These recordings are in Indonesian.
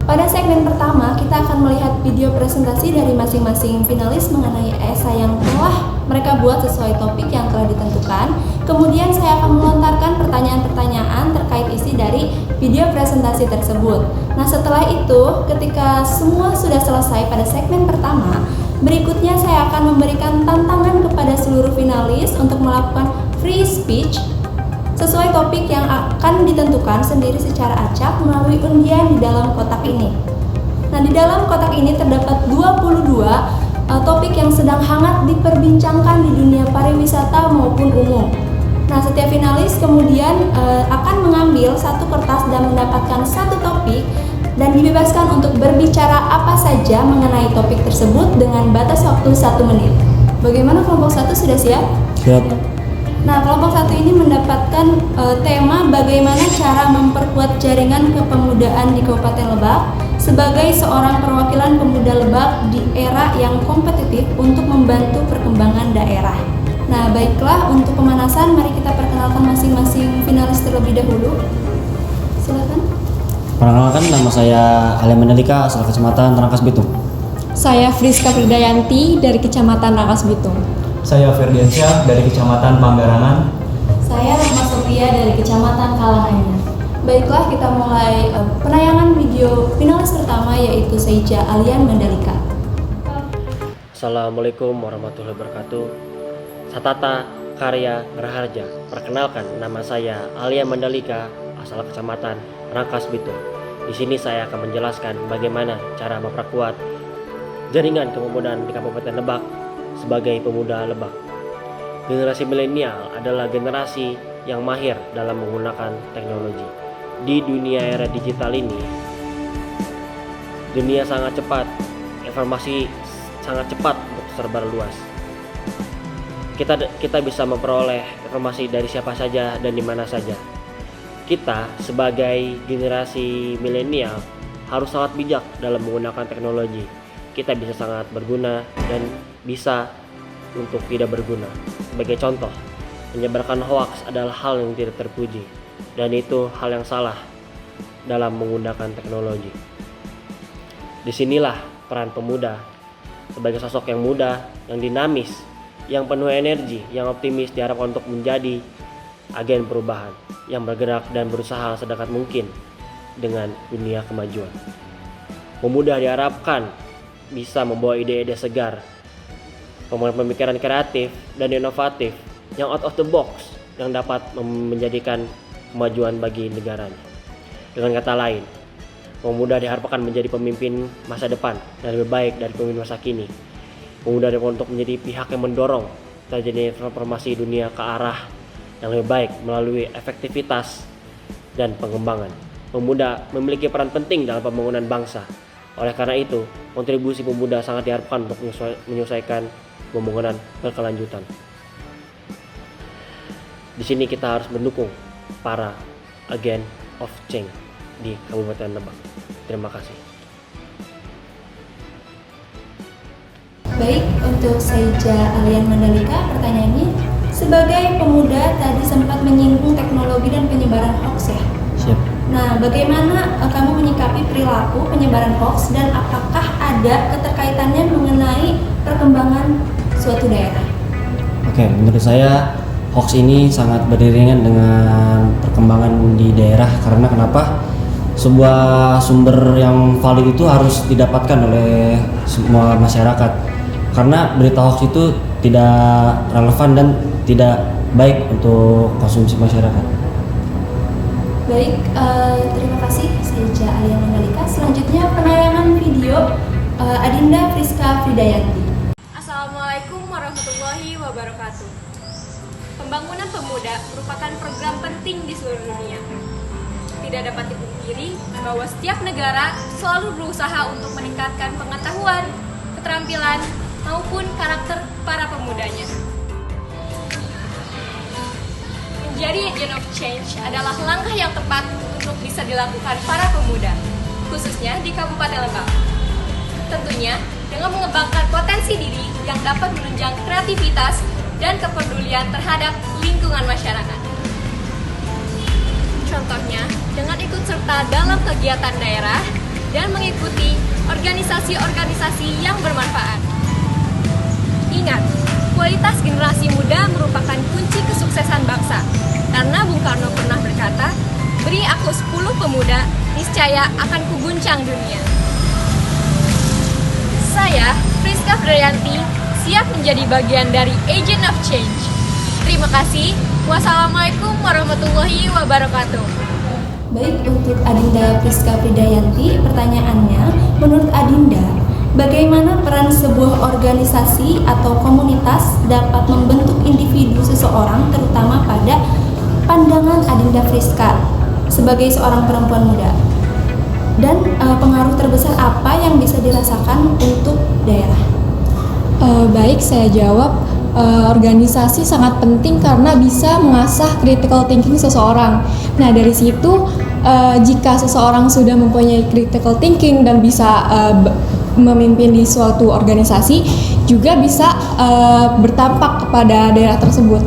Pada segmen pertama, kita akan melihat video presentasi dari masing-masing finalis mengenai esai yang telah mereka buat sesuai topik yang telah ditentukan. Kemudian saya akan melontarkan pertanyaan-pertanyaan terkait isi dari video presentasi tersebut. Nah, setelah itu, ketika semua sudah selesai pada segmen pertama, berikutnya saya akan memberikan tantangan kepada seluruh finalis untuk melakukan free speech sesuai topik yang akan ditentukan sendiri secara acak melalui undian di dalam kotak ini. Nah, di dalam kotak ini terdapat 22 topik yang sedang hangat diperbincangkan di dunia pariwisata maupun umum. Nah, setiap finalis kemudian akan mengambil satu kertas dan mendapatkan satu topik dan dibebaskan untuk berbicara apa saja mengenai topik tersebut dengan batas waktu 1 menit. Bagaimana kelompok 1 sudah siap? Siap. Nah, kelompok 1 ini mendapatkan tema bagaimana cara memperkuat jaringan kepemudaan di Kabupaten Lebak sebagai seorang perwakilan pemuda Lebak di era yang kompetitif untuk membantu perkembangan daerah. Nah, baiklah, untuk pemanasan mari kita perkenalkan masing-masing finalis terlebih dahulu. Silakan. Perkenalkan, nama saya Alia Mandalika, asal Kecamatan Rangkas Bitung. Saya Friska Fridayanti dari Kecamatan Rangkas Bitung. Saya Ferdiansyah dari Kecamatan Panggarangan. Saya Rahma Sofia dari Kecamatan Kalanganyar. Baiklah, kita mulai penayangan video finalis pertama yaitu Seija Alian Mandalika. Assalamualaikum warahmatullahi wabarakatuh. Satata Karya Raharja. Perkenalkan, nama saya Alia Mandalika, asal Kecamatan Rangkas Bitung. Di sini saya akan menjelaskan bagaimana cara memperkuat jaringan kepemudaan di Kabupaten Lebak sebagai pemuda Lebak. Generasi milenial adalah generasi yang mahir dalam menggunakan teknologi. Di dunia era digital ini, dunia sangat cepat, informasi sangat cepat untuk tersebar luas. Kita bisa memperoleh informasi dari siapa saja dan di mana saja. Kita sebagai generasi milenial harus sangat bijak dalam menggunakan teknologi. Kita bisa sangat berguna dan bisa untuk tidak berguna. Sebagai contoh, menyebarkan hoaks adalah hal yang tidak terpuji, dan itu hal yang salah dalam menggunakan teknologi. Disinilah peran pemuda sebagai sosok yang muda, yang dinamis, yang penuh energi, yang optimis diharapkan untuk menjadi agen perubahan yang bergerak dan berusaha sedekat mungkin dengan dunia kemajuan. Pemuda diharapkan bisa membawa ide-ide segar, pemikiran kreatif dan inovatif yang out of the box yang dapat menjadikan kemajuan bagi negaranya. Dengan kata lain, pemuda diharapkan menjadi pemimpin masa depan dan lebih baik dari pemimpin masa kini. Pemuda diharapkan untuk menjadi pihak yang mendorong terjadinya transformasi dunia ke arah yang lebih baik melalui efektivitas dan pengembangan. Pemuda memiliki peran penting dalam pembangunan bangsa. Oleh karena itu, kontribusi pemuda sangat diharapkan untuk menyelesaikan pembangunan berkelanjutan. Di sini kita harus mendukung para agen of change di Kabupaten Lebak. Terima kasih. Baik, untuk Seija Alian Mandalika, pertanyaannya, sebagai pemuda tadi sempat menyinggung teknologi dan penyebaran hoax ya? Siap. Nah, bagaimana kamu menyikapi perilaku penyebaran hoax dan apakah ada keterkaitannya mengenai perkembangan suatu daerah? Oke, menurut saya hoax ini sangat beriringan dengan perkembangan di daerah. Karena kenapa? Sebuah sumber yang valid itu harus didapatkan oleh semua masyarakat. Karena berita hoax itu tidak relevan dan tidak baik untuk konsumsi masyarakat. Baik, terima kasih Seija Alian Mandalika. Selanjutnya penayangan video Adinda Friska Fridayanti. Assalamualaikum warahmatullahi wabarakatuh. Pembangunan pemuda merupakan program penting di seluruh dunia. Tidak dapat dipungkiri bahwa setiap negara selalu berusaha untuk meningkatkan pengetahuan, keterampilan, maupun karakter para pemudanya. Menjadi agent of change adalah langkah yang tepat untuk bisa dilakukan para pemuda, khususnya di Kabupaten Lebak. Tentunya dengan mengembangkan potensi diri yang dapat menunjang kreativitas dan kepedulian terhadap lingkungan masyarakat. Contohnya, dengan ikut serta dalam kegiatan daerah, dan mengikuti organisasi-organisasi yang bermanfaat. Ingat, kualitas generasi muda merupakan kunci kesuksesan bangsa. Karena Bung Karno pernah berkata, "Beri aku 10 pemuda, niscaya akan kuguncang dunia." Saya, Friska Fridayanti, siap menjadi bagian dari Agent of Change. Terima kasih. Wassalamualaikum warahmatullahi wabarakatuh. Baik, untuk Adinda Friska Fridayanti, pertanyaannya, menurut Adinda, bagaimana peran sebuah organisasi atau komunitas dapat membentuk individu seseorang, terutama pada pandangan Adinda Friska sebagai seorang perempuan muda? Dan pengaruh terbesar apa yang bisa dirasakan untuk daerah? Baik, saya jawab. Organisasi sangat penting karena bisa mengasah critical thinking seseorang. Nah, dari situ jika seseorang sudah mempunyai critical thinking dan bisa memimpin di suatu organisasi, juga bisa berdampak kepada daerah tersebut.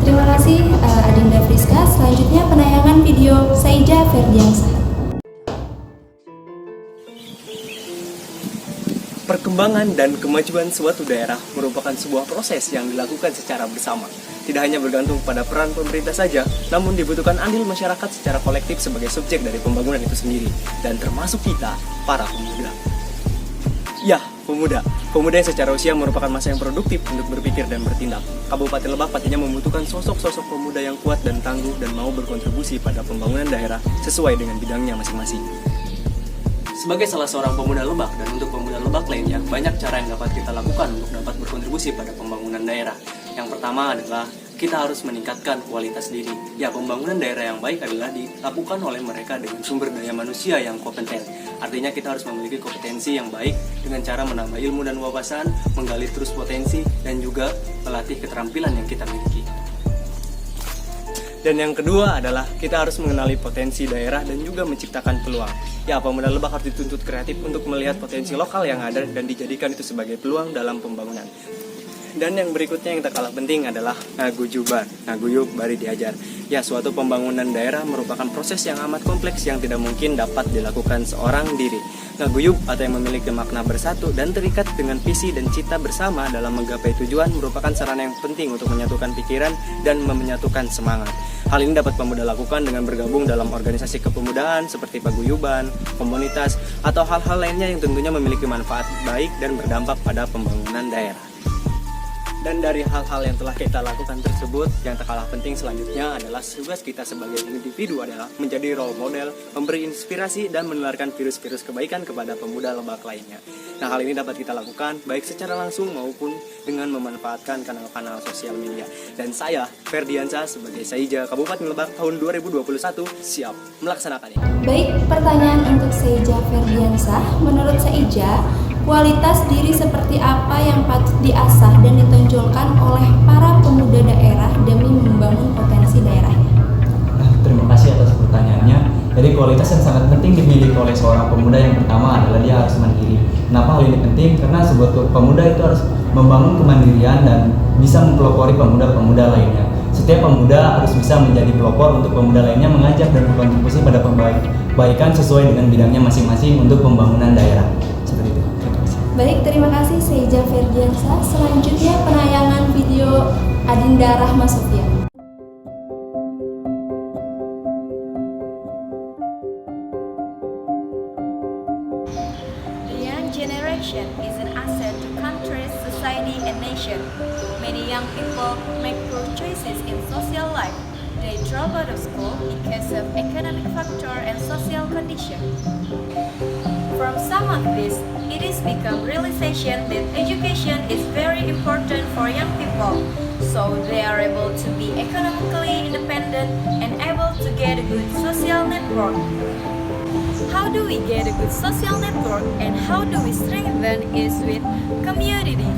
Terima kasih Adinda Friska. Selanjutnya penayangan video Saija Ferdiansyah. Perkembangan dan kemajuan suatu daerah merupakan sebuah proses yang dilakukan secara bersama. Tidak hanya bergantung pada peran pemerintah saja, namun dibutuhkan andil masyarakat secara kolektif sebagai subjek dari pembangunan itu sendiri, dan termasuk kita, para pemuda. Ya, pemuda. Pemuda yang secara usia merupakan masa yang produktif untuk berpikir dan bertindak. Kabupaten Lebak pastinya membutuhkan sosok-sosok pemuda yang kuat dan tangguh dan mau berkontribusi pada pembangunan daerah sesuai dengan bidangnya masing-masing. Sebagai salah seorang pemuda Lebak dan untuk pemuda Lebak lainnya, banyak cara yang dapat kita lakukan untuk dapat berkontribusi pada pembangunan daerah. Yang pertama adalah kita harus meningkatkan kualitas diri. Ya, pembangunan daerah yang baik adalah dilakukan oleh mereka dengan sumber daya manusia yang kompeten. Artinya kita harus memiliki kompetensi yang baik dengan cara menambah ilmu dan wawasan, menggali terus potensi, dan juga melatih keterampilan yang kita miliki. Dan yang kedua adalah kita harus mengenali potensi daerah dan juga menciptakan peluang. Ya, pemuda Lebak harus dituntut kreatif untuk melihat potensi lokal yang ada dan dijadikan itu sebagai peluang dalam pembangunan. Dan yang berikutnya yang tak kalah penting adalah ngaguyuban. Ngaguyub bari diajar. Ya, suatu pembangunan daerah merupakan proses yang amat kompleks yang tidak mungkin dapat dilakukan seorang diri. Ngaguyub atau yang memiliki makna bersatu dan terikat dengan visi dan cita bersama dalam menggapai tujuan merupakan sarana yang penting untuk menyatukan pikiran dan menyatukan semangat. Hal ini dapat pemuda lakukan dengan bergabung dalam organisasi kepemudaan seperti paguyuban, komunitas, atau hal-hal lainnya yang tentunya memiliki manfaat baik dan berdampak pada pembangunan daerah. Dan dari hal-hal yang telah kita lakukan tersebut, yang tak kalah penting selanjutnya adalah tugas kita sebagai individu adalah menjadi role model, memberi inspirasi dan menularkan virus-virus kebaikan kepada pemuda Lebak lainnya. Nah, hal ini dapat kita lakukan baik secara langsung maupun dengan memanfaatkan kanal-kanal sosial media. Dan saya, Ferdiansyah, sebagai Saija Kabupaten Lebak tahun 2021, siap melaksanakannya. Baik, pertanyaan untuk Saija Ferdiansyah. Menurut Saija, kualitas diri seperti apa yang patut diasah dan ditonjolkan oleh para pemuda daerah demi membangun potensi daerahnya? Terima kasih atas pertanyaannya. Jadi kualitas yang sangat penting dimiliki oleh seorang pemuda yang pertama adalah dia harus mandiri. Kenapa hal ini penting? Karena sebuah pemuda itu harus membangun kemandirian dan bisa mempelopori pemuda-pemuda lainnya. Setiap pemuda harus bisa menjadi pelopor untuk pemuda lainnya, mengajak dan berkontribusi pada perbaikan sesuai dengan bidangnya masing-masing untuk pembangunan daerah. Seperti itu. Baik, terima kasih Saija Ferdiansyah. Selanjutnya penayangan video Adinda Rahma Sofia. The young generation is an asset to countries, society, and nation. Many young people make poor choices in social life. They drop out of school because of economic factor and social condition. From some of this, it is become realization that education is very important for young people, so they are able to be economically independent and able to get a good social network. How do we get a good social network and how do we strengthen is with community.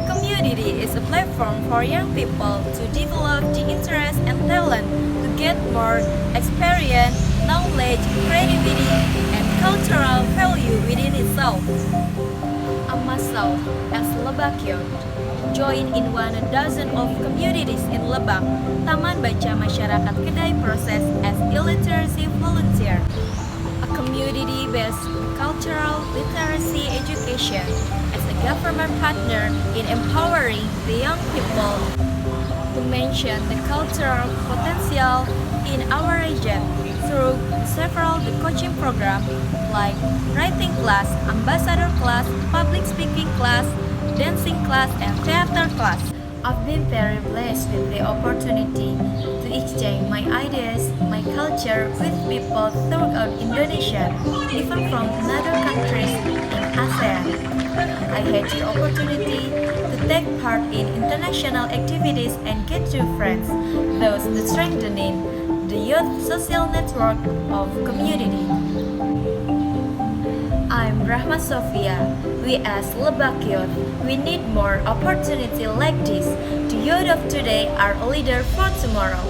Community is a platform for young people to develop the interest and talent to get more experience, knowledge, creativity, and cultural value within itself. Myself, as Lebakyon, join in 12 of communities in Lebak, Taman Baca Masyarakat Kedai Proses as illiteracy volunteer. A community-based cultural literacy education as a government partner in empowering the young people to mention the cultural potential in our region through several coaching programs like writing class, ambassador class, public speaking class, dancing class, and theater class. I've been very blessed with the opportunity to exchange my ideas, my culture with people throughout Indonesia, even from other countries in ASEAN. I had the opportunity to take part in international activities and get new friends, thus strengthening the youth social network of community. I'm Rahma Sofia. We as Lebak Youth, we need more opportunity like this. The youth of today are a leader for tomorrow.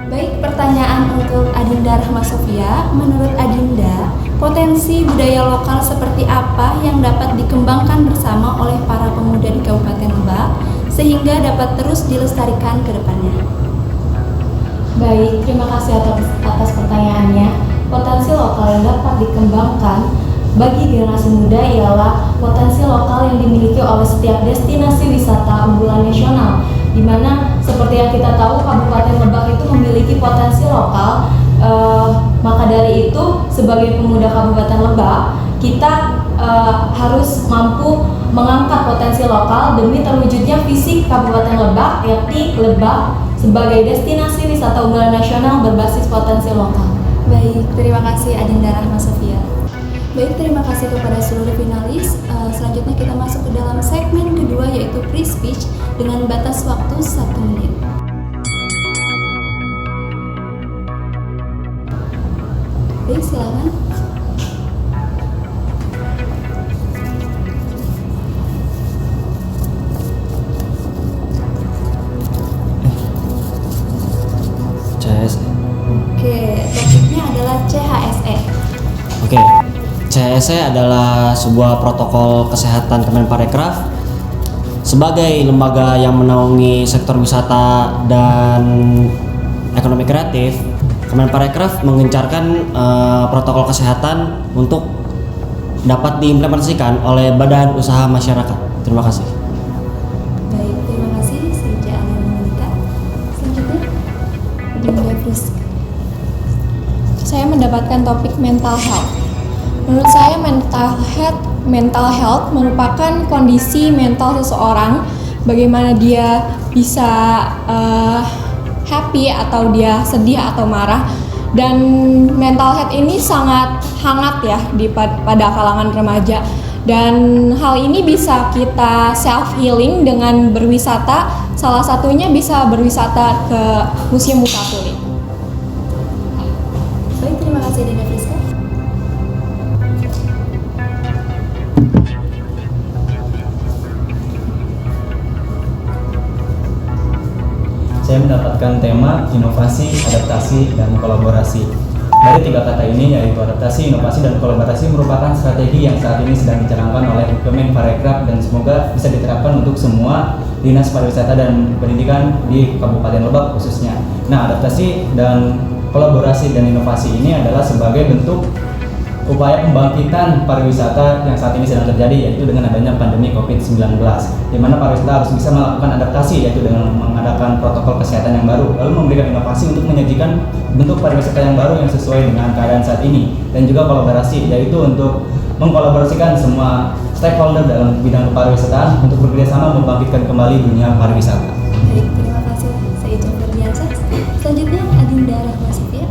Baik, pertanyaan untuk Adinda Rahma Sofia. Menurut Adinda, potensi budaya lokal seperti apa yang dapat dikembangkan bersama oleh para pemuda di Kabupaten Lebak sehingga dapat terus dilestarikan ke depannya? Baik, terima kasih atas pertanyaannya. Potensi lokal yang dapat dikembangkan bagi generasi muda ialah potensi lokal yang dimiliki oleh setiap destinasi wisata unggulan nasional, di mana seperti yang kita tahu Kabupaten Lebak itu memiliki potensi lokal. Maka dari itu sebagai pemuda Kabupaten Lebak kita harus mampu mengangkat potensi lokal demi terwujudnya visi Kabupaten Lebak, yakni Lebak sebagai destinasi wisata unggulan nasional berbasis potensi lokal. Baik, terima kasih Adinda Rahma Sofia. Baik, terima kasih kepada seluruh finalis. Selanjutnya kita masuk ke dalam segmen kedua yaitu pre-speech dengan batas waktu 1 menit. Baik, silakan. Oke, topiknya adalah CHSE. Oke, CHSE adalah sebuah protokol kesehatan Kemenparekraf. Sebagai lembaga yang menaungi sektor wisata dan ekonomi kreatif, Kemenparekraf mengencarkan protokol kesehatan untuk dapat diimplementasikan oleh badan usaha masyarakat. Terima kasih. Baik, terima kasih. Seja Ana Monika. Selanjutnya, Dinda Friska. Saya mendapatkan topik mental health. Menurut saya mental health merupakan kondisi mental seseorang, bagaimana dia bisa happy atau dia sedih atau marah. Dan mental health ini sangat hangat ya pada kalangan remaja. Dan hal ini bisa kita self healing dengan berwisata. Salah satunya bisa berwisata ke Museum Buka Tuli. Baik, terima kasih Dinda Friska. Saya mendapatkan tema inovasi, adaptasi, dan kolaborasi. Dari 3 kata ini yaitu adaptasi, inovasi, dan kolaborasi merupakan strategi yang saat ini sedang dijalankan oleh Kemenparekraf dan semoga bisa diterapkan untuk semua dinas pariwisata dan pendidikan di Kabupaten Lebak khususnya. Nah, adaptasi dan kolaborasi dan inovasi ini adalah sebagai bentuk upaya pembangkitan pariwisata yang saat ini sedang terjadi, yaitu dengan adanya pandemi COVID-19, di mana pariwisata harus bisa melakukan adaptasi, yaitu dengan mengadakan protokol kesehatan yang baru, lalu memberikan inovasi untuk menyajikan bentuk pariwisata yang baru yang sesuai dengan keadaan saat ini, dan juga kolaborasi, yaitu untuk mengkolaborasikan semua stakeholder dalam bidang kepariwisataan untuk bekerjasama membangkitkan kembali dunia pariwisata. Baik, terima kasih. Saya Ijam Ferdiansyah. Selanjutnya Adinda Rahma Sofia.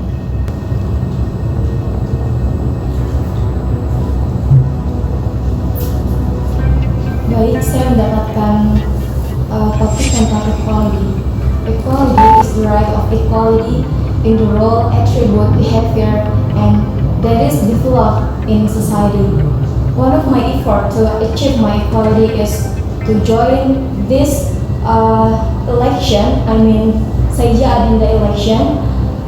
Baik, saya mendapatkan topik tentang equality. Equality is the right of equality in the role, attribute, behavior, and that is developed in society. One of my efforts to achieve my equality is to join this election, Seja Adinda election,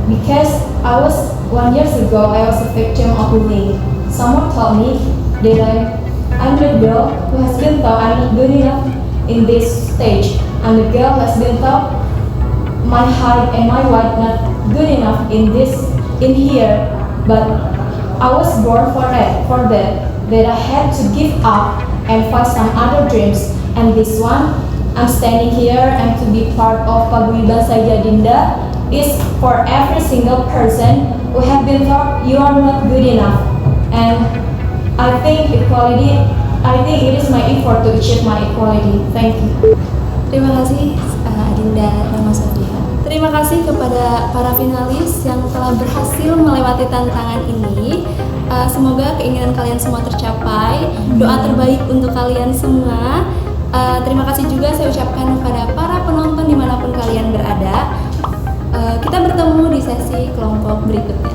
because I was 1 year ago I was a victim of bullying. Someone told me that I'm the girl who has been told I'm not good enough in this stage. I'm the girl who has been told my height and my weight not good enough in this in here, but I was born for that I had to give up and find some other dreams. And this one, I'm standing here and to be part of Paguyuban Sayyadinda is for every single person who have been taught you are not good enough. And I think it is my effort to achieve my equality. Thank you. Terima kasih Adinda dan Mas Sofia. Terima kasih kepada para finalis yang telah berhasil melewati tantangan ini. Semoga keinginan kalian semua tercapai. Doa terbaik untuk kalian semua. Terima kasih juga saya ucapkan kepada para penonton dimanapun kalian berada. Kita bertemu di sesi kelompok berikutnya.